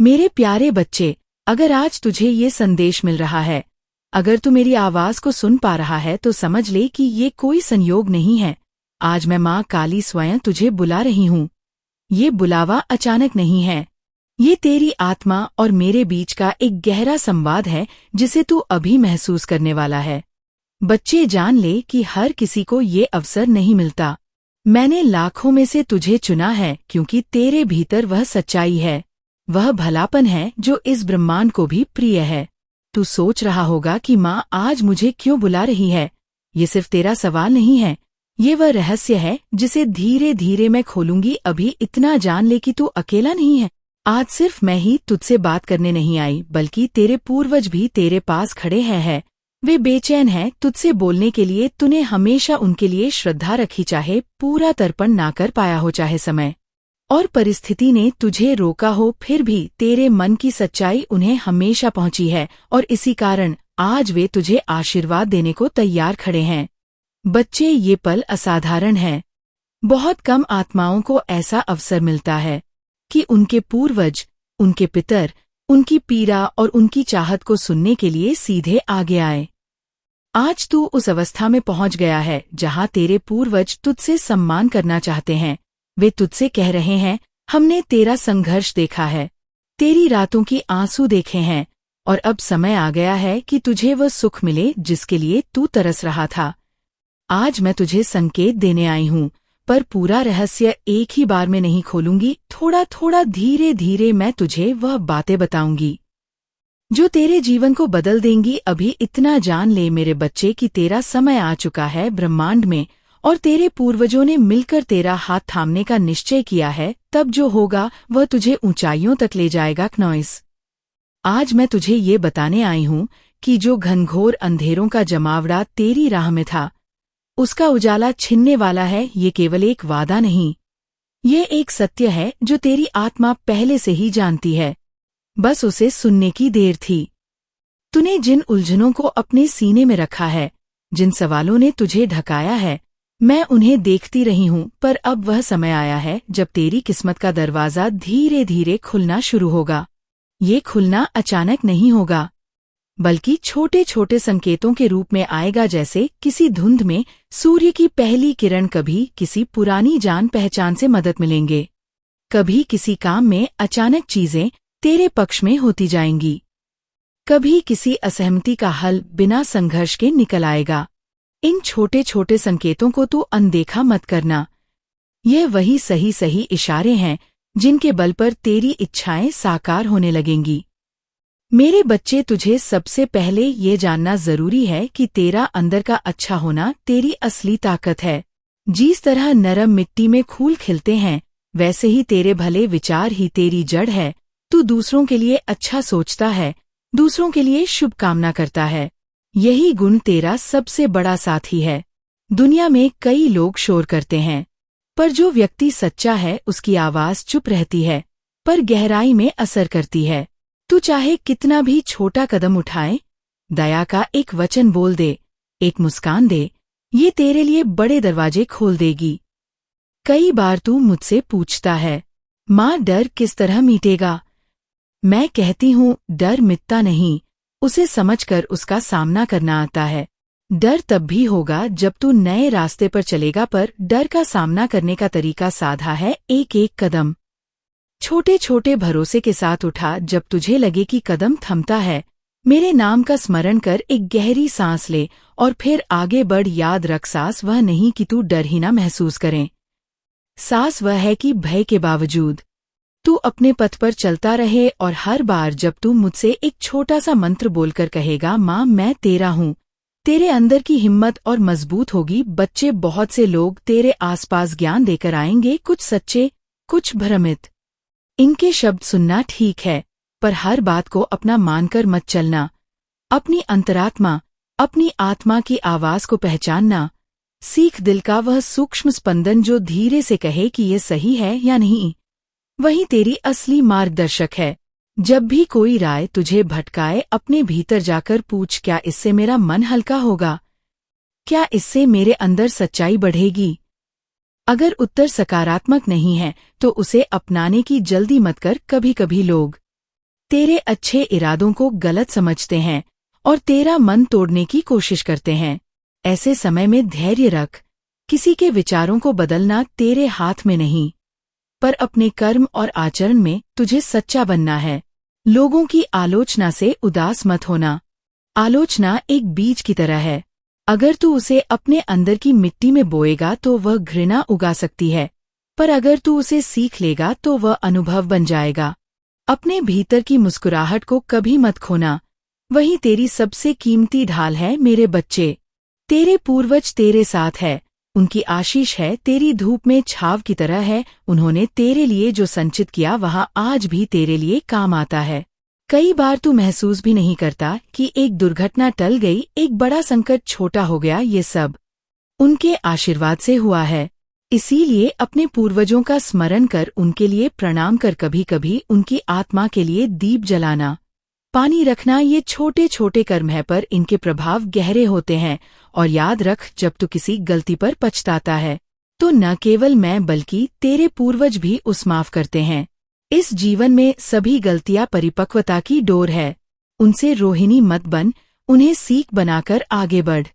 मेरे प्यारे बच्चे, अगर आज तुझे ये संदेश मिल रहा है, अगर तू मेरी आवाज को सुन पा रहा है तो समझ ले कि ये कोई संयोग नहीं है। आज मैं माँ काली स्वयं तुझे बुला रही हूँ। ये बुलावा अचानक नहीं है। ये तेरी आत्मा और मेरे बीच का एक गहरा संवाद है जिसे तू अभी महसूस करने वाला है। बच्चे, जान ले कि हर किसी को ये अवसर नहीं मिलता। मैंने लाखों में से तुझे चुना है क्योंकि तेरे भीतर वह सच्चाई है, वह भलापन है जो इस ब्रह्मांड को भी प्रिय है। तू सोच रहा होगा कि माँ आज मुझे क्यों बुला रही है। ये सिर्फ तेरा सवाल नहीं है, ये वह रहस्य है जिसे धीरे धीरे मैं खोलूंगी। अभी इतना जान ले कि तू अकेला नहीं है। आज सिर्फ मैं ही तुझसे बात करने नहीं आई, बल्कि तेरे पूर्वज भी तेरे पास खड़े हैं। वे बेचैन हैं तुझसे बोलने के लिए। तूने हमेशा उनके लिए श्रद्धा रखी, चाहे पूरा तर्पण ना कर पाया हो, चाहे समय और परिस्थिति ने तुझे रोका हो, फिर भी तेरे मन की सच्चाई उन्हें हमेशा पहुंची है और इसी कारण आज वे तुझे आशीर्वाद देने को तैयार खड़े हैं। बच्चे, ये पल असाधारण है। बहुत कम आत्माओं को ऐसा अवसर मिलता है कि उनके पूर्वज, उनके पितर, उनकी पीड़ा और उनकी चाहत को सुनने के लिए सीधे आगे आए। आज तू उस अवस्था में पहुंच गया है जहां तेरे पूर्वज तुझसे सम्मान करना चाहते हैं। वे तुझसे कह रहे हैं, हमने तेरा संघर्ष देखा है, तेरी रातों की आंसू देखे हैं, और अब समय आ गया है कि तुझे वह सुख मिले जिसके लिए तू तरस रहा था। आज मैं तुझे संकेत देने आई हूँ, पर पूरा रहस्य एक ही बार में नहीं खोलूंगी। थोड़ा थोड़ा, धीरे धीरे मैं तुझे वह बातें बताऊंगी जो तेरे जीवन को बदल देंगी। अभी इतना जान ले मेरे बच्चे कि तेरा समय आ चुका है ब्रह्मांड में, और तेरे पूर्वजों ने मिलकर तेरा हाथ थामने का निश्चय किया है। तब जो होगा वह तुझे ऊंचाइयों तक ले जाएगा। क्नॉइस, आज मैं तुझे ये बताने आई हूँ कि जो घनघोर अंधेरों का जमावड़ा तेरी राह में था, उसका उजाला छिनने वाला है। ये केवल एक वादा नहीं, ये एक सत्य है जो तेरी आत्मा पहले से ही जानती है, बस उसे सुनने की देर थी। तूने जिन उलझनों को अपने सीने में रखा है, जिन सवालों ने तुझे ढकाया है, मैं उन्हें देखती रही हूँ, पर अब वह समय आया है जब तेरी किस्मत का दरवाज़ा धीरे धीरे खुलना शुरू होगा। ये खुलना अचानक नहीं होगा, बल्कि छोटे छोटे संकेतों के रूप में आएगा, जैसे किसी धुंध में सूर्य की पहली किरण। कभी किसी पुरानी जान पहचान से मदद मिलेंगे, कभी किसी काम में अचानक चीजें तेरे पक्ष में होती जाएंगी, कभी किसी असहमति का हल बिना संघर्ष के निकल आएगा। इन छोटे छोटे संकेतों को तू अनदेखा मत करना। यह वही सही सही इशारे हैं जिनके बल पर तेरी इच्छाएं साकार होने लगेंगी। मेरे बच्चे, तुझे सबसे पहले ये जानना जरूरी है कि तेरा अंदर का अच्छा होना तेरी असली ताकत है। जिस तरह नरम मिट्टी में फूल खिलते हैं, वैसे ही तेरे भले विचार ही तेरी जड़ है। तू दूसरों के लिए अच्छा सोचता है, दूसरों के लिए शुभकामना करता है। यही गुण तेरा सबसे बड़ा साथी है। दुनिया में कई लोग शोर करते हैं, पर जो व्यक्ति सच्चा है उसकी आवाज चुप रहती है, पर गहराई में असर करती है। तू चाहे कितना भी छोटा कदम उठाए, दया का एक वचन बोल दे, एक मुस्कान दे, ये तेरे लिए बड़े दरवाजे खोल देगी। कई बार तू मुझसे पूछता है, माँ डर किस तरह मिटेगा? मैं कहती हूँ, डर मिटता नहीं, उसे समझकर उसका सामना करना आता है। डर तब भी होगा जब तू नए रास्ते पर चलेगा, पर डर का सामना करने का तरीका साधा है, एक एक कदम छोटे छोटे भरोसे के साथ उठा। जब तुझे लगे कि कदम थमता है, मेरे नाम का स्मरण कर, एक गहरी सांस ले और फिर आगे बढ़। याद रख, सांस वह नहीं कि तू डर ही ना महसूस करें, सांस वह है कि भय के बावजूद तू अपने पथ पर चलता रहे। और हर बार जब तू मुझसे एक छोटा सा मंत्र बोलकर कहेगा, माँ मैं तेरा हूँ, तेरे अंदर की हिम्मत और मजबूत होगी। बच्चे, बहुत से लोग तेरे आसपास ज्ञान देकर आएंगे, कुछ सच्चे, कुछ भ्रमित। इनके शब्द सुनना ठीक है, पर हर बात को अपना मानकर मत चलना। अपनी अंतरात्मा, अपनी आत्मा की आवाज को पहचानना सीख। दिल का वह सूक्ष्म स्पंदन जो धीरे से कहे कि ये सही है या नहीं, वही तेरी असली मार्गदर्शक है। जब भी कोई राय तुझे भटकाए, अपने भीतर जाकर पूछ, क्या इससे मेरा मन हल्का होगा? क्या इससे मेरे अंदर सच्चाई बढ़ेगी? अगर उत्तर सकारात्मक नहीं है तो उसे अपनाने की जल्दी मत कर। कभी कभी लोग तेरे अच्छे इरादों को गलत समझते हैं और तेरा मन तोड़ने की कोशिश करते हैं। ऐसे समय में धैर्य रख। किसी के विचारों को बदलना तेरे हाथ में नहीं, पर अपने कर्म और आचरण में तुझे सच्चा बनना है। लोगों की आलोचना से उदास मत होना। आलोचना एक बीज की तरह है। अगर तू उसे अपने अंदर की मिट्टी में बोएगा तो वह घृणा उगा सकती है, पर अगर तू उसे सीख लेगा तो वह अनुभव बन जाएगा। अपने भीतर की मुस्कुराहट को कभी मत खोना, वही तेरी सबसे कीमती ढाल है मेरे बच्चे। तेरे पूर्वज तेरे साथ है, उनकी आशीष है तेरी धूप में छाव की तरह है। उन्होंने तेरे लिए जो संचित किया वह आज भी तेरे लिए काम आता है। कई बार तू महसूस भी नहीं करता कि एक दुर्घटना टल गई, एक बड़ा संकट छोटा हो गया। ये सब उनके आशीर्वाद से हुआ है। इसीलिए अपने पूर्वजों का स्मरण कर, उनके लिए प्रणाम कर, कभी कभी उनकी आत्मा के लिए दीप जलाना, पानी रखना। ये छोटे छोटे कर्म है, पर इनके प्रभाव गहरे होते हैं। और याद रख, जब तू किसी गलती पर पछताता है तो न केवल मैं बल्कि तेरे पूर्वज भी उस माफ करते हैं। इस जीवन में सभी गलतियां परिपक्वता की डोर है। उनसे रोहिणी मत बन, उन्हें सीख बनाकर आगे बढ़।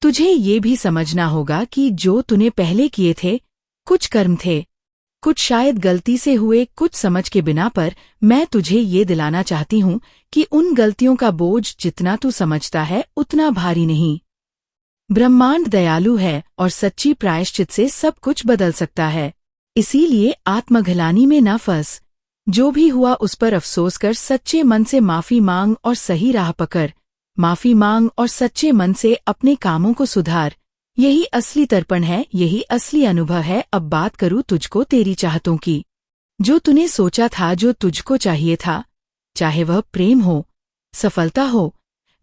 तुझे ये भी समझना होगा कि जो तूने पहले किए थे, कुछ कर्म थे, कुछ शायद गलती से हुए, कुछ समझ के बिना, पर मैं तुझे ये दिलाना चाहती हूँ कि उन गलतियों का बोझ जितना तू समझता है उतना भारी नहीं। ब्रह्मांड दयालु है और सच्ची प्रायश्चित से सब कुछ बदल सकता है। इसीलिए आत्मघलानी में न फंस। जो भी हुआ उस पर अफसोस कर, सच्चे मन से माफी मांग और सही राह पकड़। माफी मांग और सच्चे मन से अपने कामों को सुधार। यही असली तर्पण है, यही असली अनुभव है। अब बात करूँ तुझको तेरी चाहतों की। जो तूने सोचा था, जो तुझको चाहिए था, चाहे वह प्रेम हो, सफलता हो,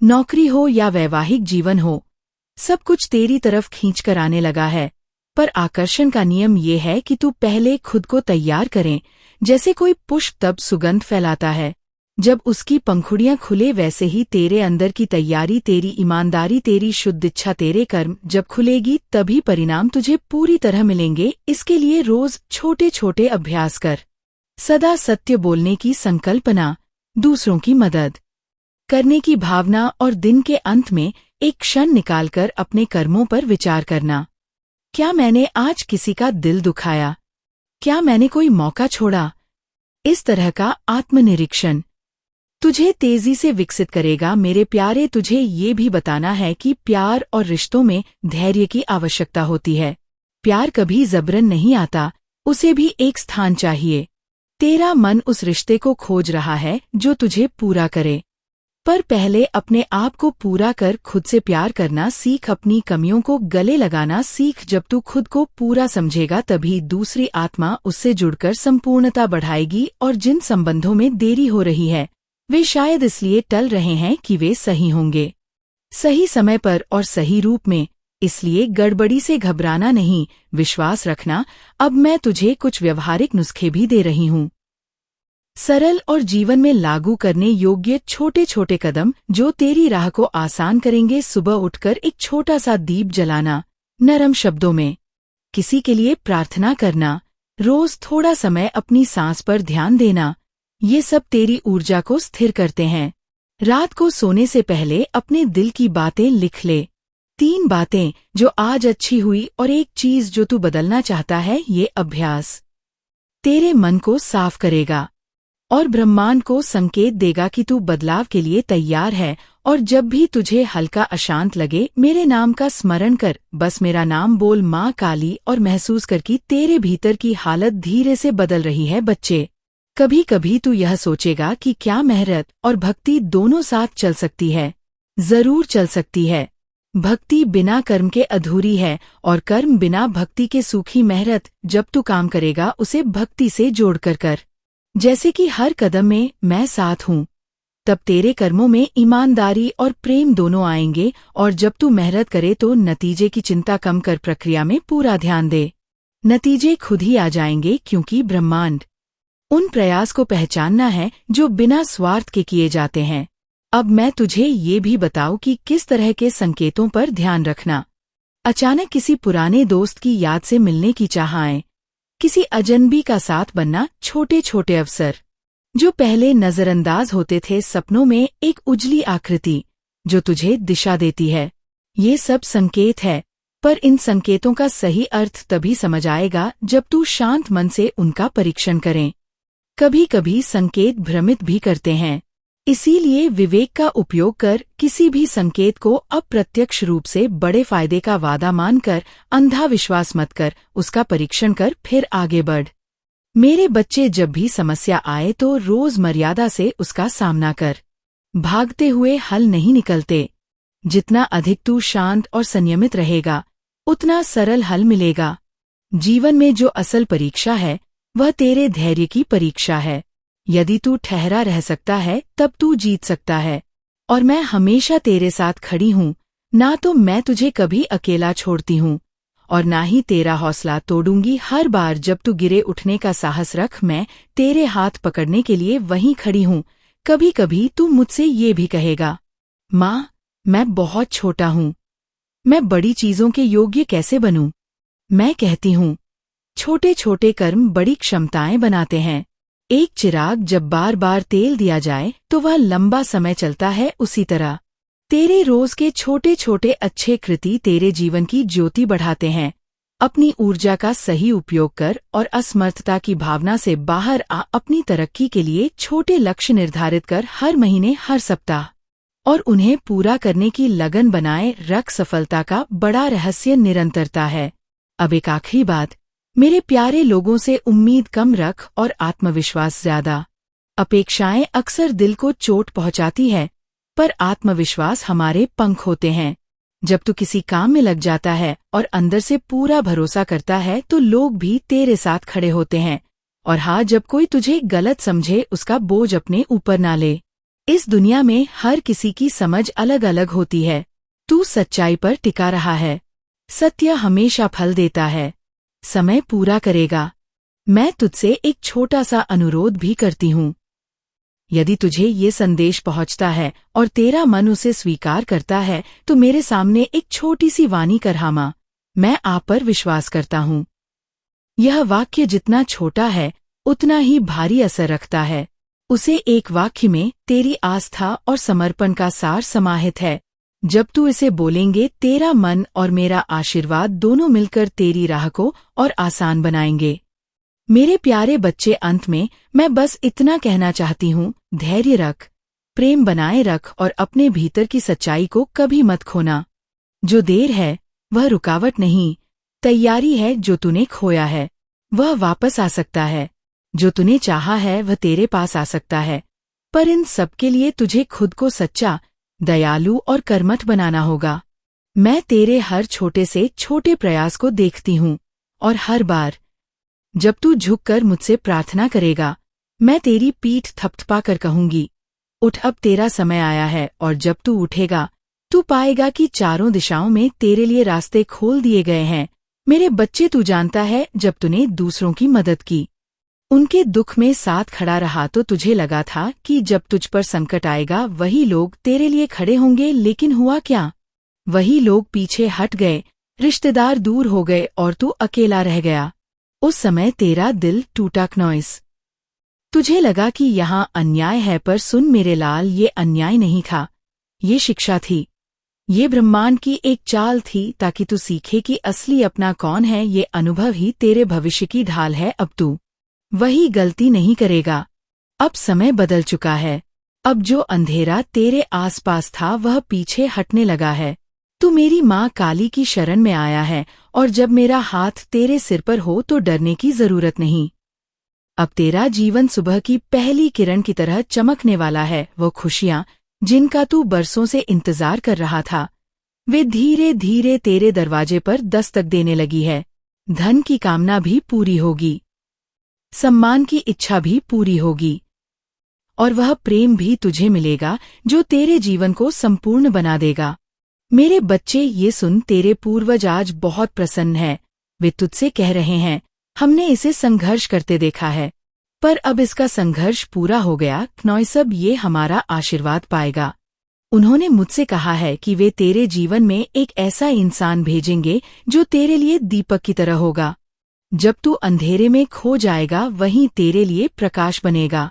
नौकरी हो या वैवाहिक जीवन हो, सब कुछ तेरी तरफ खींचकर आने लगा है। पर आकर्षण का नियम ये है कि तू पहले खुद को तैयार करें। जैसे कोई पुष्प तब सुगंध फैलाता है जब उसकी पंखुड़ियां खुले, वैसे ही तेरे अंदर की तैयारी, तेरी ईमानदारी, तेरी शुद्ध इच्छा, तेरे कर्म जब खुलेगी तभी परिणाम तुझे पूरी तरह मिलेंगे। इसके लिए रोज छोटे छोटे अभ्यास कर। सदा सत्य बोलने की संकल्पना, दूसरों की मदद करने की भावना और दिन के अंत में एक क्षण निकालकर अपने कर्मों पर विचार करना। क्या मैंने आज किसी का दिल दुखाया? क्या मैंने कोई मौका छोड़ा? इस तरह का आत्मनिरीक्षण तुझे तेजी से विकसित करेगा। मेरे प्यारे, तुझे ये भी बताना है कि प्यार और रिश्तों में धैर्य की आवश्यकता होती है। प्यार कभी जबरन नहीं आता, उसे भी एक स्थान चाहिए। तेरा मन उस रिश्ते को खोज रहा है जो तुझे पूरा करे, पर पहले अपने आप को पूरा कर। खुद से प्यार करना सीख, अपनी कमियों को गले लगाना सीख। जब तू खुद को पूरा समझेगा तभी दूसरी आत्मा उससे जुड़कर संपूर्णता बढ़ाएगी। और जिन संबंधों में देरी हो रही है वे शायद इसलिए टल रहे हैं कि वे सही होंगे, सही समय पर और सही रूप में। इसलिए गड़बड़ी से घबराना नहीं, विश्वास रखना। अब मैं तुझे कुछ व्यवहारिक नुस्खे भी दे रही हूँ, सरल और जीवन में लागू करने योग्य छोटे छोटे कदम जो तेरी राह को आसान करेंगे। सुबह उठकर एक छोटा सा दीप जलाना, नरम शब्दों में किसी के लिए प्रार्थना करना, रोज थोड़ा समय अपनी सांस पर ध्यान देना, ये सब तेरी ऊर्जा को स्थिर करते हैं। रात को सोने से पहले अपने दिल की बातें लिख ले। 3 बातें जो आज अच्छी हुई और एक चीज जो तू बदलना चाहता है। ये अभ्यास तेरे मन को साफ करेगा और ब्रह्मांड को संकेत देगा कि तू बदलाव के लिए तैयार है। और जब भी तुझे हल्का अशांत लगे, मेरे नाम का स्मरण कर। बस मेरा नाम बोल, माँ काली, और महसूस कर कि तेरे भीतर की हालत धीरे से बदल रही है। बच्चे, कभी कभी तू यह सोचेगा कि क्या मेहनत और भक्ति दोनों साथ चल सकती है? जरूर चल सकती है। भक्ति बिना कर्म के अधूरी है और कर्म बिना भक्ति के सूखी। मेहनत जब तू काम करेगा उसे भक्ति से जोड़कर कर, जैसे कि हर कदम में मैं साथ हूँ। तब तेरे कर्मों में ईमानदारी और प्रेम दोनों आएंगे। और जब तू मेहनत करे तो नतीजे की चिंता कम कर, प्रक्रिया में पूरा ध्यान दे। नतीजे खुद ही आ जाएंगे, क्योंकि ब्रह्मांड उन प्रयास को पहचानना है जो बिना स्वार्थ के किए जाते हैं। अब मैं तुझे ये भी बताऊं कि किस तरह के संकेतों पर ध्यान रखना। अचानक किसी पुराने दोस्त की याद से मिलने की चाह आए, किसी अजनबी का साथ बनना, छोटे छोटे अवसर जो पहले नजरअंदाज होते थे, सपनों में एक उजली आकृति जो तुझे दिशा देती है। ये सब संकेत है, पर इन संकेतों का सही अर्थ तभी समझ आएगा जब तू शांत मन से उनका परीक्षण करें। कभी कभी संकेत भ्रमित भी करते हैं, इसीलिए विवेक का उपयोग कर किसी भी संकेत को अप्रत्यक्ष रूप से बड़े फायदे का वादा मानकर अंधा विश्वास मत कर, उसका परीक्षण कर, फिर आगे बढ़। मेरे बच्चे, जब भी समस्या आए तो रोज मर्यादा से उसका सामना कर। भागते हुए हल नहीं निकलते। जितना अधिक तू शांत और संयमित रहेगा, उतना सरल हल मिलेगा। जीवन में जो असल परीक्षा है वह तेरे धैर्य की परीक्षा है। यदि तू ठहरा रह सकता है तब तू जीत सकता है, और मैं हमेशा तेरे साथ खड़ी हूँ। ना तो मैं तुझे कभी अकेला छोड़ती हूँ और ना ही तेरा हौसला तोड़ूंगी। हर बार जब तू गिरे, उठने का साहस रख, मैं तेरे हाथ पकड़ने के लिए वहीं खड़ी हूँ। कभी कभी तू मुझसे ये भी कहेगा, माँ, मैं बहुत छोटा हूँ, मैं बड़ी चीजों के योग्य कैसे बनूं? मैं कहती हूँ, छोटे छोटे कर्म बड़ी क्षमताएं बनाते हैं। एक चिराग जब बार बार तेल दिया जाए तो वह लंबा समय चलता है, उसी तरह तेरे रोज के छोटे छोटे अच्छे कृति तेरे जीवन की ज्योति बढ़ाते हैं। अपनी ऊर्जा का सही उपयोग कर और असमर्थता की भावना से बाहर आ। अपनी तरक्की के लिए छोटे लक्ष्य निर्धारित कर, हर महीने, हर सप्ताह, और उन्हें पूरा करने की लगन बनाए रख। सफलता का बड़ा रहस्य निरंतरता है। अब एक आखिरी बात, मेरे प्यारे लोगों से उम्मीद कम रख और आत्मविश्वास ज्यादा। अपेक्षाएं अक्सर दिल को चोट पहुंचाती है, पर आत्मविश्वास हमारे पंख होते हैं। जब तू किसी काम में लग जाता है और अंदर से पूरा भरोसा करता है तो लोग भी तेरे साथ खड़े होते हैं। और हाँ, जब कोई तुझे गलत समझे, उसका बोझ अपने ऊपर ना ले। इस दुनिया में हर किसी की समझ अलग अलग होती है। तू सच्चाई पर टिका रहा है। सत्य हमेशा फल देता है। समय पूरा करेगा। मैं तुझसे एक छोटा सा अनुरोध भी करती हूँ। यदि तुझे ये संदेश पहुंचता है और तेरा मन उसे स्वीकार करता है तो मेरे सामने एक छोटी सी वाणी कर, हाँ माँ, मैं आप पर विश्वास करता हूँ। यह वाक्य जितना छोटा है उतना ही भारी असर रखता है। उसे एक वाक्य में तेरी आस्था और समर्पण का सार समाहित है। जब तू इसे बोलेंगे, तेरा मन और मेरा आशीर्वाद दोनों मिलकर तेरी राह को और आसान बनाएंगे। मेरे प्यारे बच्चे, अंत में मैं बस इतना कहना चाहती हूँ, धैर्य रख, प्रेम बनाए रख और अपने भीतर की सच्चाई को कभी मत खोना। जो देर है वह रुकावट नहीं, तैयारी है। जो तूने खोया है वह वापस आ सकता है। जो तूने चाहा है वह तेरे पास आ सकता है। पर इन सब के लिए तुझे खुद को सच्चा, दयालु और कर्मठ बनाना होगा। मैं तेरे हर छोटे से छोटे प्रयास को देखती हूँ, और हर बार जब तू झुककर मुझसे प्रार्थना करेगा, मैं तेरी पीठ थपथपा कर कहूंगी, उठ, अब तेरा समय आया है। और जब तू उठेगा, तू पाएगा कि चारों दिशाओं में तेरे लिए रास्ते खोल दिए गए हैं। मेरे बच्चे, तू जानता है, जब तूने दूसरों की मदद की, उनके दुख में साथ खड़ा रहा, तो तुझे लगा था कि जब तुझ पर संकट आएगा वही लोग तेरे लिए खड़े होंगे। लेकिन हुआ क्या? वही लोग पीछे हट गए, रिश्तेदार दूर हो गए और तू अकेला रह गया। उस समय तेरा दिल टूटा, क्नॉइस। तुझे लगा कि यहाँ अन्याय है, पर सुन मेरे लाल, ये अन्याय नहीं था, ये शिक्षा थी। ये ब्रह्मांड की एक चाल थी ताकि तू सीखे कि असली अपना कौन है। ये अनुभव ही तेरे भविष्य की ढाल है। अब तू वही गलती नहीं करेगा। अब समय बदल चुका है। अब जो अंधेरा तेरे आसपास था वह पीछे हटने लगा है। तू मेरी माँ काली की शरण में आया है, और जब मेरा हाथ तेरे सिर पर हो तो डरने की जरूरत नहीं। अब तेरा जीवन सुबह की पहली किरण की तरह चमकने वाला है। वो खुशियाँ जिनका तू बरसों से इंतजार कर रहा था, वे धीरे धीरे तेरे दरवाजे पर दस्तक देने लगी है। धन की कामना भी पूरी होगी, सम्मान की इच्छा भी पूरी होगी, और वह प्रेम भी तुझे मिलेगा जो तेरे जीवन को संपूर्ण बना देगा। मेरे बच्चे, ये सुन, तेरे पूर्वज आज बहुत प्रसन्न हैं। वे तुझसे कह रहे हैं, हमने इसे संघर्ष करते देखा है, पर अब इसका संघर्ष पूरा हो गया। क्नॉइसब, ये हमारा आशीर्वाद पाएगा। उन्होंने मुझसे कहा है कि वे तेरे जीवन में एक ऐसा इंसान भेजेंगे जो तेरे लिए दीपक की तरह होगा। जब तू अंधेरे में खो जाएगा, वहीं तेरे लिए प्रकाश बनेगा।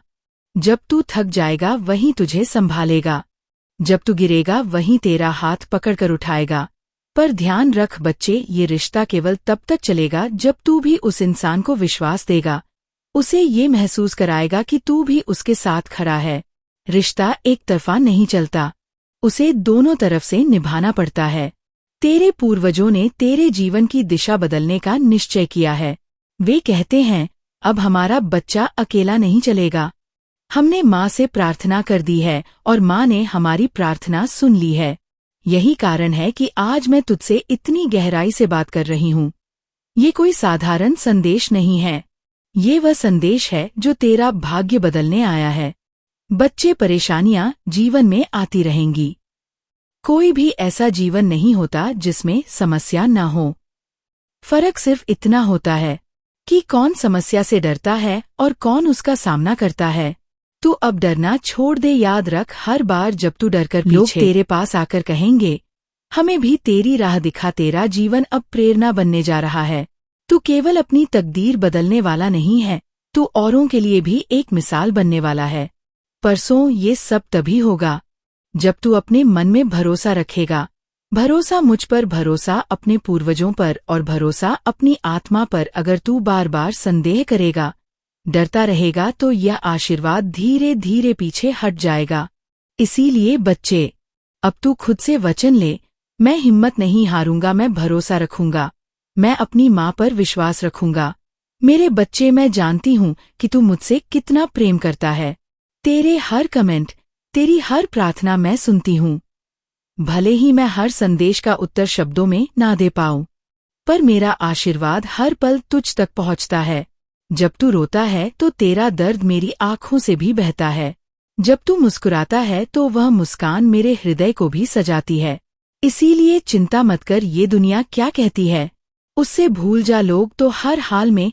जब तू थक जाएगा वहीं तुझे संभालेगा, जब तू गिरेगा वहीं तेरा हाथ पकड़कर उठाएगा। पर ध्यान रख बच्चे, ये रिश्ता केवल तब तक चलेगा जब तू भी उस इंसान को विश्वास देगा, उसे ये महसूस कराएगा कि तू भी उसके साथ खड़ा है। रिश्ता एक तरफा नहीं चलता, उसे दोनों तरफ से निभाना पड़ता है। तेरे पूर्वजों ने तेरे जीवन की दिशा बदलने का निश्चय किया है। वे कहते हैं, अब हमारा बच्चा अकेला नहीं चलेगा। हमने माँ से प्रार्थना कर दी है और माँ ने हमारी प्रार्थना सुन ली है। यही कारण है कि आज मैं तुझसे इतनी गहराई से बात कर रही हूँ। ये कोई साधारण संदेश नहीं है, ये वह संदेश है जो तेरा भाग्य बदलने आया है। बच्चे, परेशानियां जीवन में आती रहेंगी। कोई भी ऐसा जीवन नहीं होता जिसमें समस्या न हो। फर्क सिर्फ इतना होता है कि कौन समस्या से डरता है और कौन उसका सामना करता है। तू अब डरना छोड़ दे। याद रख, हर बार जब तू डरकर लोग तेरे पास आकर कहेंगे, हमें भी तेरी राह दिखा, तेरा जीवन अब प्रेरणा बनने जा रहा है। तू केवल अपनी तकदीर बदलने वाला नहीं है, तू औरों के लिए भी एक मिसाल बनने वाला है। परसों ये सब तभी होगा जब तू अपने मन में भरोसा रखेगा। भरोसा मुझ पर, भरोसा अपने पूर्वजों पर और भरोसा अपनी आत्मा पर। अगर तू बार बार संदेह करेगा, डरता रहेगा, तो यह आशीर्वाद धीरे धीरे पीछे हट जाएगा। इसीलिए बच्चे, अब तू खुद से वचन ले, मैं हिम्मत नहीं हारूंगा, मैं भरोसा रखूंगा, मैं अपनी माँ पर विश्वास रखूंगा। मेरे बच्चे, मैं जानती हूँ कि तू मुझसे कितना प्रेम करता है। तेरे हर कमेंट, तेरी हर प्रार्थना मैं सुनती हूँ। भले ही मैं हर संदेश का उत्तर शब्दों में ना दे पाऊं, पर मेरा आशीर्वाद हर पल तुझ तक पहुँचता है। जब तू रोता है तो तेरा दर्द मेरी आँखों से भी बहता है। जब तू मुस्कुराता है तो वह मुस्कान मेरे हृदय को भी सजाती है। इसीलिए चिंता मत कर, ये दुनिया क्या कहती है उससे भूल जा। लोग तो हर हाल में